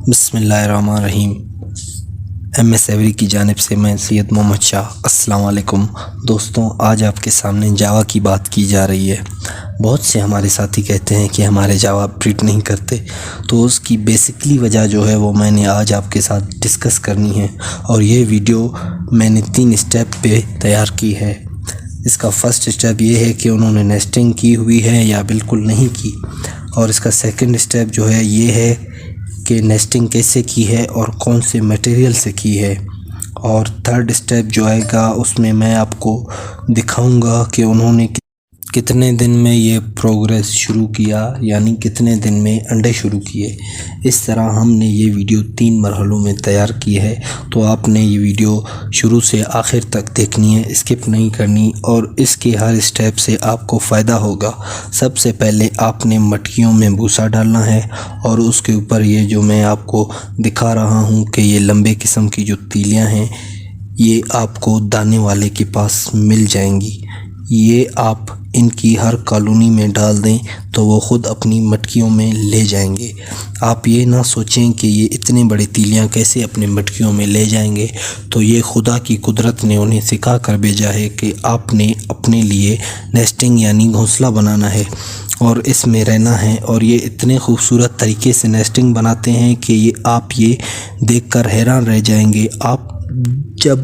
بسم اللہ الرحمن الرحیم۔ ایم ایس ایوری کی جانب سے میں سید محمد شاہ۔ السلام علیکم دوستوں، آج آپ کے سامنے جاوا کی بات کی جا رہی ہے۔ بہت سے ہمارے ساتھی کہتے ہیں کہ ہمارے جاوا ٹریٹ نہیں کرتے، تو اس کی بیسکلی وجہ جو ہے وہ میں نے آج آپ کے ساتھ ڈسکس کرنی ہے، اور یہ ویڈیو میں نے 3 اسٹیپ پہ تیار کی ہے۔ اس کا فرسٹ اسٹیپ یہ ہے کہ انہوں نے نیسٹنگ کی ہوئی ہے یا بالکل نہیں کی، اور اس کا سیکنڈ اسٹیپ جو ہے یہ ہے کہ نیسٹنگ کیسے کی ہے اور کون سے میٹیریل سے کی ہے، اور تھرڈ اسٹیپ جو آئے گا اس میں میں آپ کو دکھاؤں گا کہ انہوں نے کتنے دن میں یہ پروگریس شروع کیا، یعنی کتنے دن میں انڈے شروع کیے۔ اس طرح ہم نے یہ ویڈیو 3 مرحلوں میں تیار کی ہے، تو آپ نے یہ ویڈیو شروع سے آخر تک دیکھنی ہے، اسکپ نہیں کرنی، اور اس کے ہر اسٹیپ سے آپ کو فائدہ ہوگا۔ سب سے پہلے آپ نے مٹکیوں میں بھوسا ڈالنا ہے، اور اس کے اوپر یہ جو میں آپ کو دکھا رہا ہوں کہ یہ لمبے قسم کی جو تیلیاں ہیں، یہ آپ کو دانے والے کے پاس مل جائیں گی۔ یہ آپ ان کی ہر کالونی میں ڈال دیں تو وہ خود اپنی مٹکیوں میں لے جائیں گے۔ آپ یہ نہ سوچیں کہ یہ اتنے بڑے تیلیاں کیسے اپنے مٹکیوں میں لے جائیں گے، تو یہ خدا کی قدرت نے انہیں سکھا کر بھیجا ہے کہ آپ نے اپنے لیے نیسٹنگ یعنی گھونسلہ بنانا ہے اور اس میں رہنا ہے، اور یہ اتنے خوبصورت طریقے سے نیسٹنگ بناتے ہیں کہ آپ یہ دیکھ کر حیران رہ جائیں گے۔ آپ جب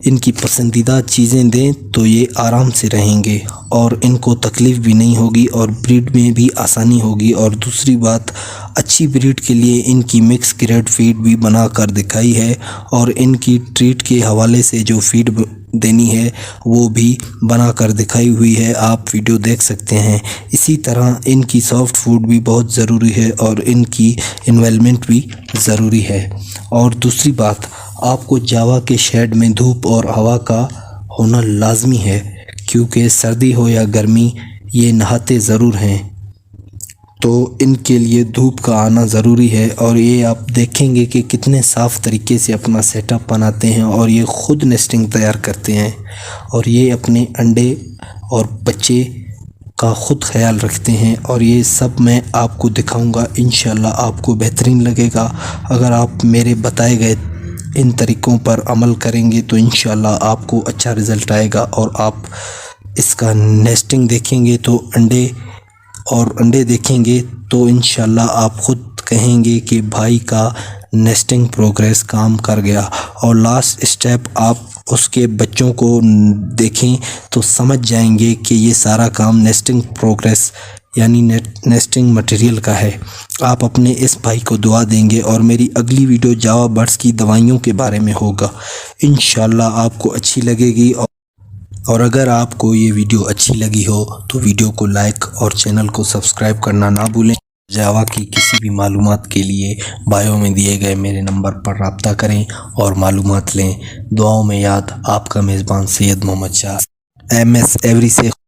ان کی پسندیدہ چیزیں دیں تو یہ آرام سے رہیں گے، اور ان کو تکلیف بھی نہیں ہوگی، اور بریڈ میں بھی آسانی ہوگی۔ اور دوسری بات، اچھی بریڈ کے لیے ان کی مکس گریڈ فیڈ بھی بنا کر دکھائی ہے، اور ان کی ٹریٹ کے حوالے سے جو فیڈ دینی ہے وہ بھی بنا کر دکھائی ہوئی ہے، آپ ویڈیو دیکھ سکتے ہیں۔ اسی طرح ان کی سافٹ فوڈ بھی بہت ضروری ہے، اور ان کی انویلمنٹ بھی ضروری ہے۔ اور دوسری بات، آپ کو جاوا کے شیڈ میں دھوپ اور ہوا کا ہونا لازمی ہے، کیونکہ سردی ہو یا گرمی یہ نہاتے ضرور ہیں، تو ان کے لیے دھوپ کا آنا ضروری ہے۔ اور یہ آپ دیکھیں گے کہ کتنے صاف طریقے سے اپنا سیٹ اپ بناتے ہیں، اور یہ خود نیسٹنگ تیار کرتے ہیں، اور یہ اپنے انڈے اور بچے کا خود خیال رکھتے ہیں، اور یہ سب میں آپ کو دکھاؤں گا۔ انشاءاللہ آپ کو بہترین لگے گا۔ اگر آپ میرے بتائے گئے ان طریقوں پر عمل کریں گے تو انشاءاللہ آپ کو اچھا رزلٹ آئے گا، اور آپ اس کا نیسٹنگ دیکھیں گے تو انڈے دیکھیں گے تو انشاءاللہ آپ خود کہیں گے کہ بھائی کا نیسٹنگ پروگریس کام کر گیا۔ اور لاسٹ اسٹیپ آپ اس کے بچوں کو دیکھیں تو سمجھ جائیں گے کہ یہ سارا کام نیسٹنگ پروگریس یعنی نیسٹنگ مٹیریل کا ہے۔ آپ اپنے اس بھائی کو دعا دیں گے، اور میری اگلی ویڈیو جاوا برڈز کی دوائیوں کے بارے میں ہوگا، انشاءاللہ آپ کو اچھی لگے گی۔ اور اگر آپ کو یہ ویڈیو اچھی لگی ہو تو ویڈیو کو لائک اور چینل کو سبسکرائب کرنا نہ بھولیں۔ جاوا کی کسی بھی معلومات کے لیے بایو میں دیے گئے میرے نمبر پر رابطہ کریں اور معلومات لیں۔ دعاؤں میں یاد، آپ کا میزبان سید Muhammad Shah, M S every سے۔